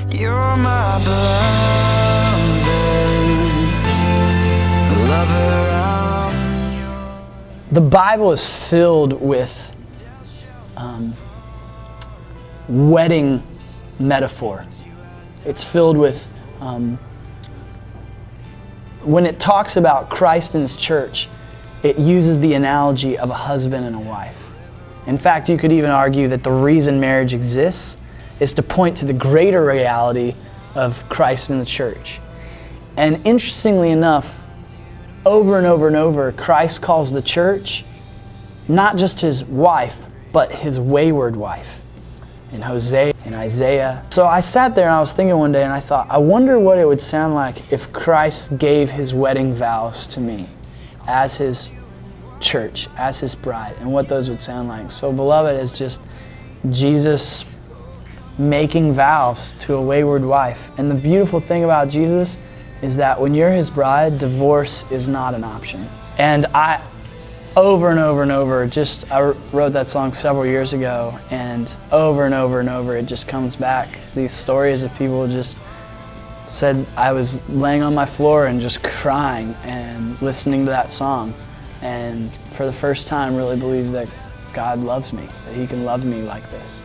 You're my beloved lover. The Bible is filled with wedding metaphor. It's filled with, when it talks about Christ and His church, it uses the analogy of a husband and a wife. In fact, you could even argue that the reason marriage exists is to point to the greater reality of Christ and the church. And interestingly enough, over and over and over, Christ calls the church not just His wife, but His wayward wife. In Hosea, in Isaiah. So I sat there and I was thinking one day and I thought, I wonder what it would sound like if Christ gave His wedding vows to me as His church, as His bride, and what those would sound like. So beloved is just Jesus making vows to a wayward wife. And the beautiful thing about Jesus is that when you're His bride, divorce is not an option. And over and over and over, I wrote that song several years ago, and over it just comes back. These stories of people just said, I was laying on my floor and just crying and listening to that song, and for the first time really believed that God loves me, that He can love me like this.